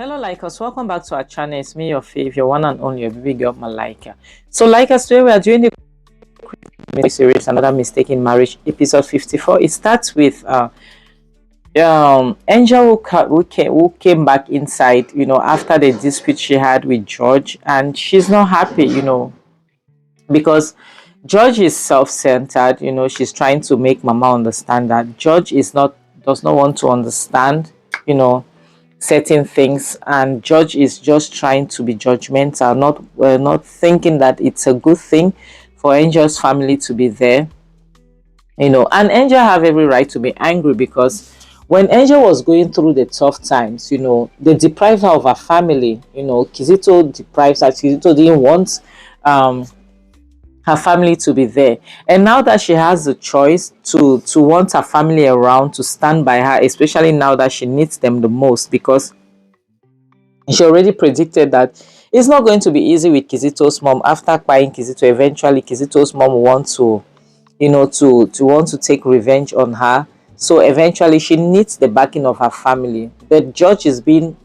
Hello, Likers. Welcome back to our channel. It's me, your fave, your one and only, your baby girl, Malika. So, Likers, today we are doing the mini series, Another Mistake in Marriage, episode 54. It starts with Angel who came back inside, after the dispute she had with George, and she's not happy, because George is self-centered. She's trying to make Mama understand that George does not want to understand, certain things, and George is just trying to be judgmental, not thinking that it's a good thing for Angel's family to be there. And Angel have every right to be angry, because when Angel was going through the tough times, they deprived her of her family. Kizito deprived her. Kizito didn't want her family to be there, and now that she has the choice to want her family around, to stand by her, especially now that she needs them the most, because she already predicted that it's not going to be easy with Kizito's mom. After buying Kizito, eventually Kizito's mom will want to want to take revenge on her. So eventually she needs the backing of her family. But George is being,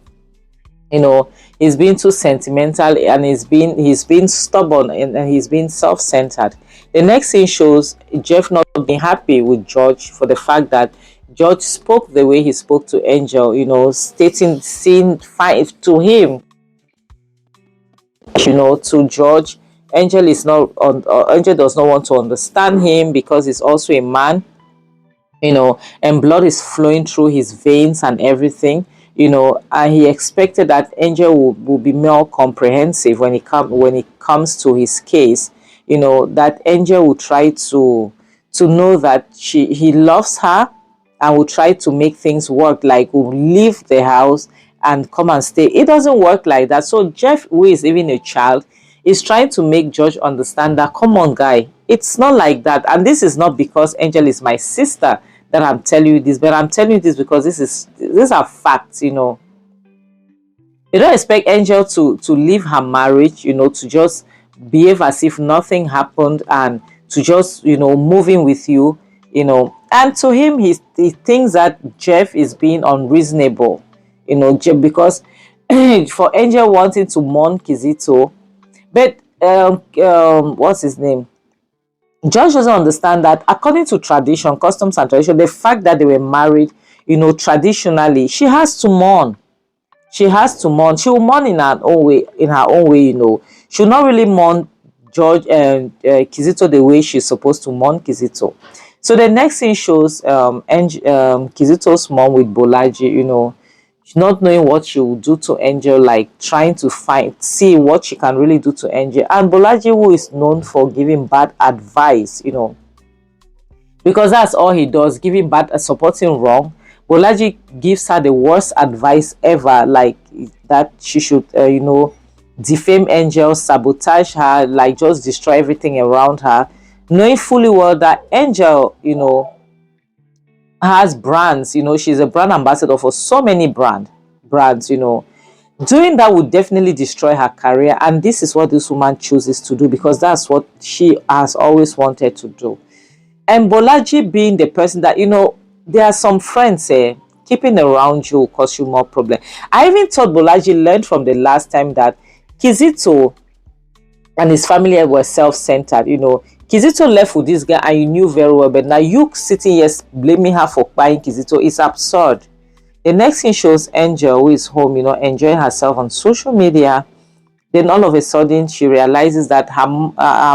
he's been too sentimental, and he's been stubborn, and he's been self-centered. The next scene shows Jeff not being happy with George for the fact that George spoke the way he spoke to Angel, saying fine to him, to George. Angel does not want to understand him, because he's also a man, and blood is flowing through his veins and everything. And he expected that Angel will be more comprehensive when it comes to his case. That Angel will try to know that he loves her, and will try to make things work, like will leave the house and come and stay. It doesn't work like that. So Jeff, who is even a child, is trying to make George understand that, come on, guy, it's not like that. And this is not because Angel is my sister that I'm telling you this, but I'm telling you this because these are facts. You don't expect Angel to leave her marriage, to just behave as if nothing happened, and to just move in with you. And to him, he thinks that Jeff is being unreasonable, because for Angel wanting to mourn Kizito. But what's his name? George doesn't understand that according to tradition, customs and tradition, the fact that they were married, traditionally, she has to mourn. She has to mourn. She will mourn in her own way. She will not really mourn George and Kizito the way she's supposed to mourn Kizito. So the next thing shows Kizito's mom with Bolaji, not knowing what she will do to Angel, like trying to see what she can really do to Angel. And Bolaji, who is known for giving bad advice, because that's all he does, giving bad, supporting wrong. Bolaji gives her the worst advice ever, like that she should, defame Angel, sabotage her, like just destroy everything around her, knowing fully well that Angel, has brands. She's a brand ambassador for so many brands. Doing that would definitely destroy her career, and this is what this woman chooses to do, because that's what she has always wanted to do. And Bolaji being the person that, there are some friends keeping around you will cause you more problem. I even thought Bolaji learned from the last time that Kizito and his family were self-centered. Kizito left with this guy, and you knew very well, but now you sitting here blaming her for buying Kizito is absurd. The next thing shows Angel, who is home, enjoying herself on social media. Then all of a sudden, she realizes that her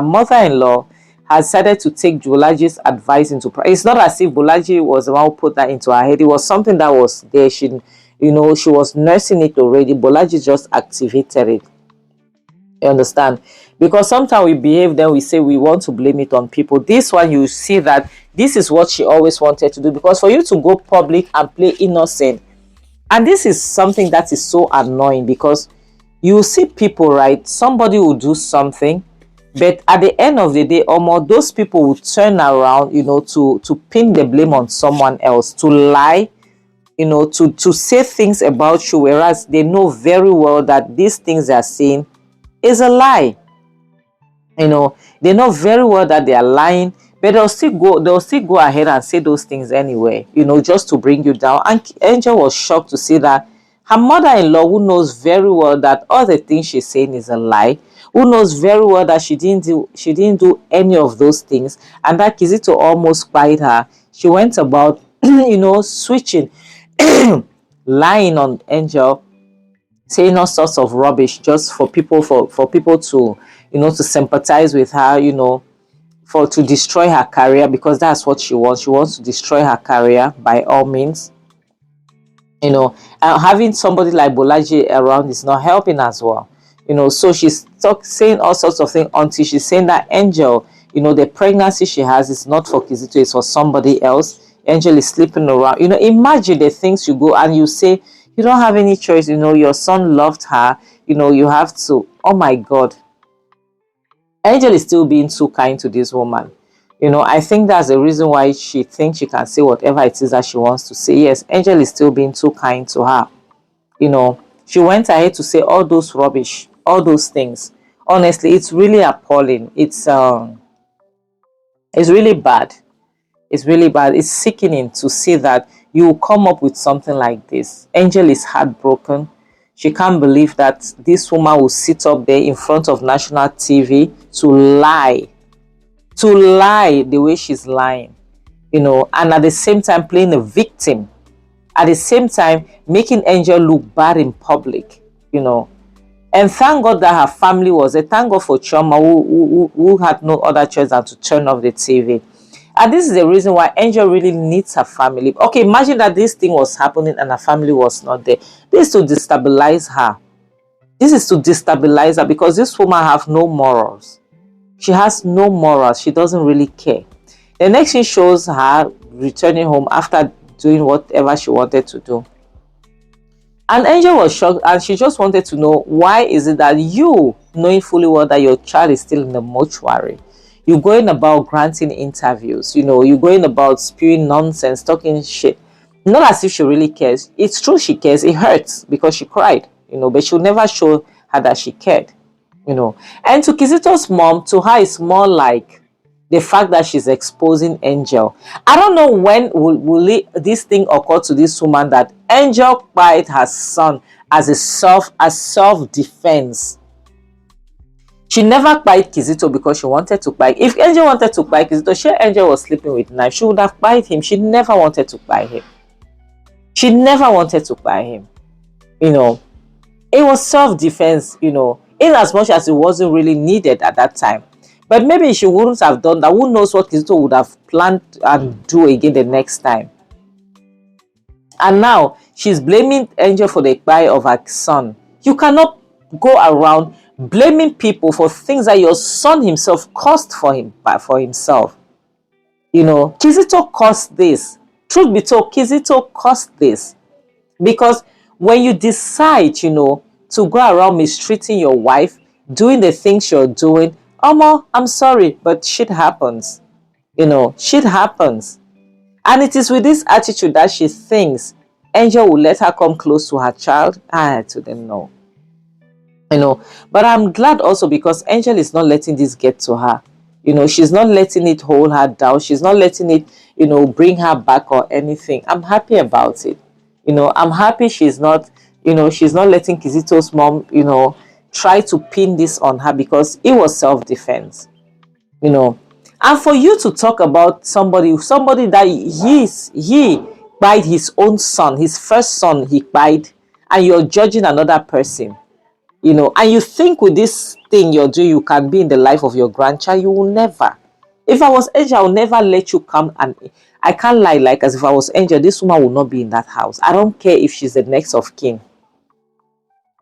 mother-in-law has decided to take Bolaji's advice into practice. It's not as if Bolaji was the one who put that into her head. It was something that was there. She was nursing it already. Bolaji just activated it. You understand? Because sometimes we behave, then we say we want to blame it on people. This one, you see that this is what she always wanted to do, because for you to go public and play innocent, and this is something that is so annoying, because you see people, right? Somebody will do something, but at the end of the day, almost those people will turn around, to pin the blame on someone else, to lie, to say things about you, whereas they know very well that these things they are saying is a lie. They know very well that they are lying, but they'll still go ahead and say those things anyway, just to bring you down. And Angel was shocked to see that Her mother-in-law, who knows very well that all the things she's saying is a lie, who knows very well that she didn't do any of those things, and that Kizito almost spied her. She went about, switching, lying on Angel, saying all sorts of rubbish just for people to, to sympathize with her, for to destroy her career, because that's what she wants. She wants to destroy her career by all means. Having somebody like Bolaji around is not helping as well. So she's saying all sorts of things until she's saying that Angel, the pregnancy she has is not for Kizito, it's for somebody else. Angel is sleeping around. Imagine the things you go and you say, you don't have any choice. Your son loved her. You have to. Oh my God. Angel is still being too kind to this woman. I think that's the reason why she thinks she can say whatever it is that she wants to say. Yes, Angel is still being too kind to her. She went ahead to say all those rubbish, all those things. Honestly, it's really appalling. It's really bad. It's really bad. It's sickening to see that you come up with something like this. Angel is heartbroken. She can't believe that this woman will sit up there in front of national TV to lie the way she's lying, and at the same time playing a victim, at the same time making Angel look bad in public, And thank God that her family was there. Thank God for Chioma, who had no other choice than to turn off the TV. And this is the reason why Angel really needs her family. Okay, imagine that this thing was happening and her family was not there. This is to destabilize her. This is to destabilize her because this woman has no morals. She has no morals. She doesn't really care. The next thing shows her returning home after doing whatever she wanted to do. And Angel was shocked and she just wanted to know, why is it that you, knowing fully well that your child is still in the mortuary, you're going about granting interviews, you're going about spewing nonsense, talking shit. Not as if she really cares. It's true she cares. It hurts because she cried, but she'll never show her that she cared, And to Kizito's mom, to her, it's more like the fact that she's exposing Angel. I don't know when will this thing occur to this woman that Angel cried her son as self-defense. She never cried Kizito because she wanted to cry. If Angel wanted to cry Kizito, she Angel was sleeping with knife, she would have cried him. She never wanted to cry him. She never wanted to cry him. It was self-defense, in as much as it wasn't really needed at that time. But maybe she wouldn't have done that. Who knows what Kizito would have planned and do again the next time. And now she's blaming Angel for the cry of her son. You cannot go around blaming people for things that your son himself caused for himself. Kizito caused this. Truth be told, Kizito caused this. Because when you decide, to go around mistreating your wife, doing the things you're doing, I'm sorry, but shit happens. Shit happens. And it is with this attitude that she thinks Angel will let her come close to her child. I to them know. But I'm glad also because Angel is not letting this get to her. She's not letting it hold her down. She's not letting it, bring her back or anything. I'm happy about it. I'm happy she's not letting Kizito's mom, try to pin this on her because it was self-defense. And for you to talk about somebody that he bite his own son, his first son he bite, and you're judging another person, and you think with this thing you're doing you can be in the life of your grandchild. You will never. If I was Angel, I would never let you come. And I can't lie, like as if I was Angel, this woman will not be in that house. I don't care if she's the next of kin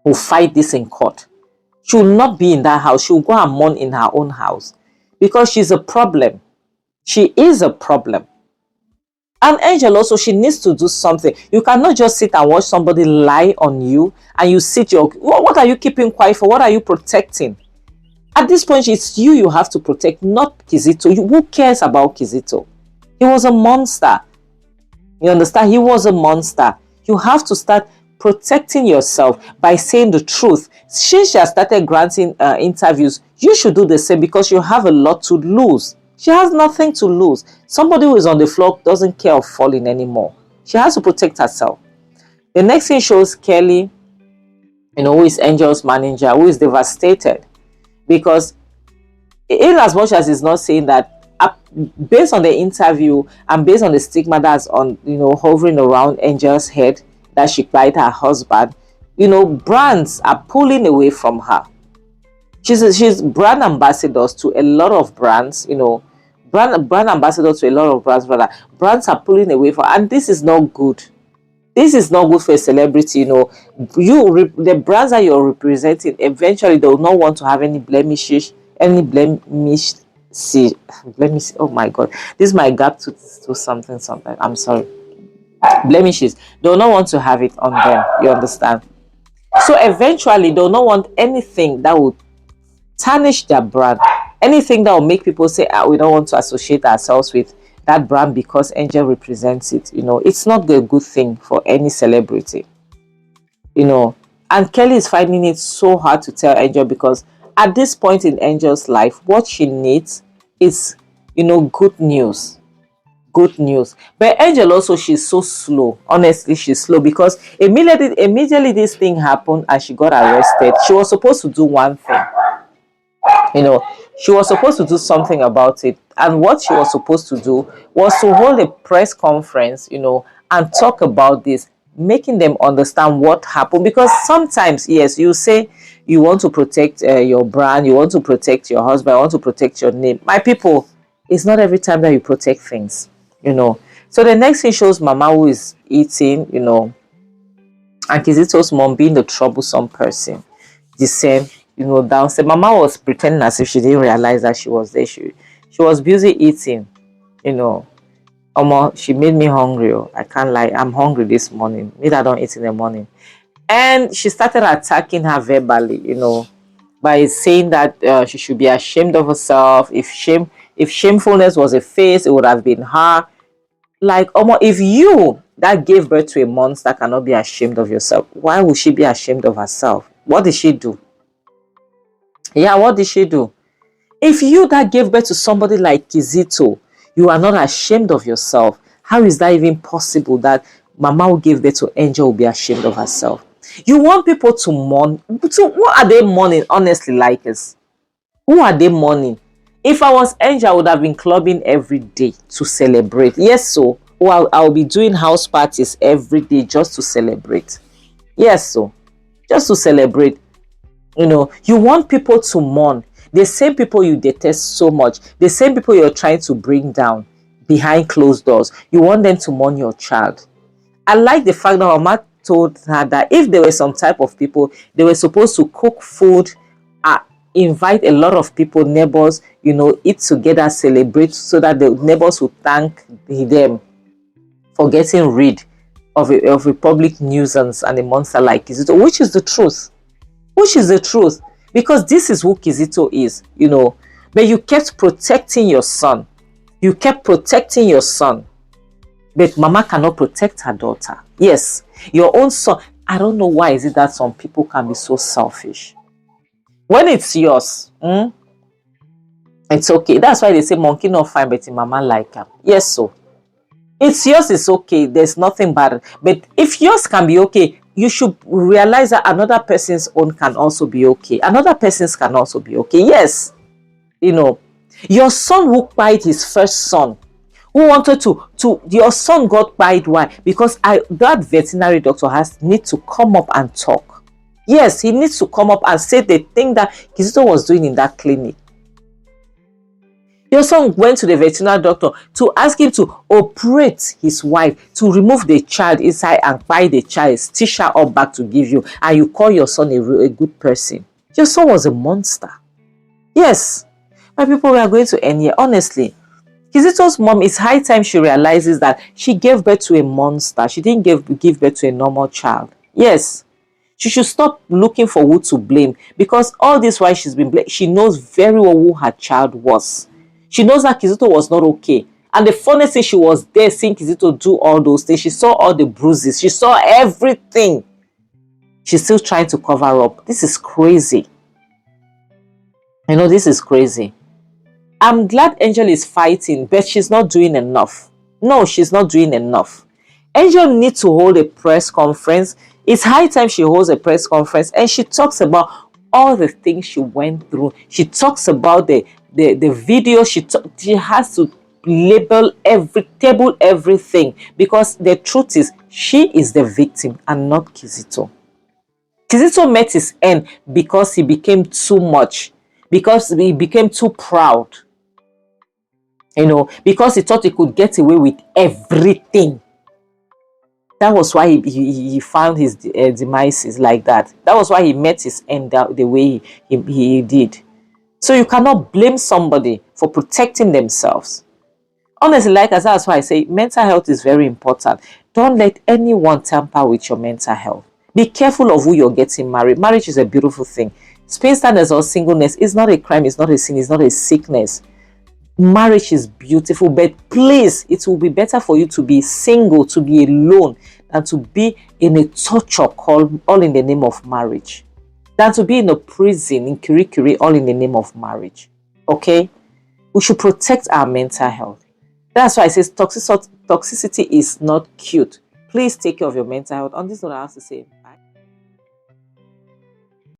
who fight this in court. She will not be in that house. She will go and mourn in her own house because she's a problem. She is a problem. And Angel also, she needs to do something. You cannot just sit and watch somebody lie on you and you sit what are you keeping quiet for? What are you protecting? At this point, it's you have to protect, not Kizito. Who cares about Kizito? He was a monster. You understand? He was a monster. You have to start protecting yourself by saying the truth. Since she has started granting interviews, you should do the same because you have a lot to lose. She has nothing to lose. Somebody who is on the floor doesn't care of falling anymore. She has to protect herself. The next thing shows Kelly, who is Angel's manager, who is devastated because, in as much as he's not saying that, based on the interview and based on the stigma that's on, hovering around Angel's head, that she cried her husband, brands are pulling away from her. She's brand ambassadors to a lot of brands, brand ambassador to a lot of brands, rather. Brands are pulling away from, and this is not good. This is not good for a celebrity. The brands that you're representing, eventually they will not want to have any blemishes, see blemish. Oh my god, this is my gap to something. I'm sorry. Blemishes, they will not want to have it on them, you understand? So eventually they will not want anything that would tarnish their brand, anything that will make people say, we don't want to associate ourselves with that brand because Angel represents it. It's not a good thing for any celebrity. And Kelly is finding it so hard to tell Angel, because at this point in Angel's life, what she needs is, good news. Good news. But Angel also, she's so slow. Honestly, she's slow, because immediately this thing happened and she got arrested, she was supposed to do one thing. She was supposed to do something about it. And what she was supposed to do was to hold a press conference, and talk about this, making them understand what happened. Because sometimes, yes, you say you want to protect your brand, you want to protect your husband, you want to protect your name. My people, it's not every time that you protect things, So the next thing shows Mama, who is eating, and Kizito's mom being the troublesome person. The same, downstairs. Mama was pretending as if she didn't realize that she was there. She was busy eating, she made me hungry. I can't lie. I'm hungry this morning. Maybe I don't eat in the morning. And she started attacking her verbally, by saying that she should be ashamed of herself. If shamefulness was a face, it would have been her. Like, if you that gave birth to a monster cannot be ashamed of yourself, why would she be ashamed of herself? What did she do? Yeah, what did she do? If you that gave birth to somebody like Kizito, you are not ashamed of yourself, how is that even possible that Mama who gave birth to Angel will be ashamed of herself? You want people to mourn. So what are they mourning, honestly, Likers? Who are they mourning? If I was Angel, I would have been clubbing every day to celebrate. Yes, so I'll be doing house parties every day just to celebrate. Yes, so just to celebrate. You want people to mourn. The same people you detest so much, the same people you're trying to bring down behind closed doors, you want them to mourn your child. I like the fact that Mama told her that if there were some type of people, they were supposed to cook food, invite a lot of people, neighbors, eat together, celebrate, so that the neighbors would thank them for getting rid of a public nuisance and a monster like Kizito, which is the truth. Which is the truth. Because this is who Kizito is, But you kept protecting your son. You kept protecting your son. But Mama cannot protect her daughter. Yes, your own son. I don't know why is it that some people can be so selfish. When it's yours, it's okay. That's why they say monkey not fine, but Mama like him. Yes, so. It's yours, it's okay. There's nothing bad. But if yours can be okay, you should realize that another person's own can also be okay. Another person's can also be okay. Yes. Your son who cried his first son, who wanted to your son got cried. Why? Because that veterinary doctor need to come up and talk. Yes, he needs to come up and say the thing that Kizito was doing in that clinic. Your son went to the veterinary doctor to ask him to operate his wife, to remove the child inside and buy the child, stitch her up back to give you, and you call your son a good person. Your son was a monster. Yes. My people, we are going to end here. Honestly, Kizito's mom, it's high time she realizes that she gave birth to a monster. She didn't give birth to a normal child. Yes. She should stop looking for who to blame, because all this while she's been blamed, she knows very well who her child was. She knows that Kizito was not okay. And the funny thing, she was there seeing Kizito do all those things. She saw all the bruises. She saw everything. She's still trying to cover up. This is crazy. This is crazy. I'm glad Angel is fighting, but she's not doing enough. No, she's not doing enough. Angel needs to hold a press conference. It's high time she holds a press conference and she talks about all the things she went through. She talks about the video. She has to table everything, because the truth is she is the victim and not Kizito. Kizito met his end because he became too much, because he became too proud, because he thought he could get away with everything. That was why he found his demises like that. That was why he met his end the way he did. So you cannot blame somebody for protecting themselves. Honestly, that's why I say mental health is very important. Don't let anyone tamper with your mental health. Be careful of who you're getting married. Marriage is a beautiful thing. Spinsterness or singleness is not a crime, it's not a sin, it's not a sickness. Marriage is beautiful, but please, it will be better for you to be single, to be alone, than to be in a torture called all in the name of marriage, than to be in a prison in Kirikiri all in the name of marriage. Okay? We should protect our mental health. That's why I say toxicity is not cute. Please take care of your mental health. On this note, I have to say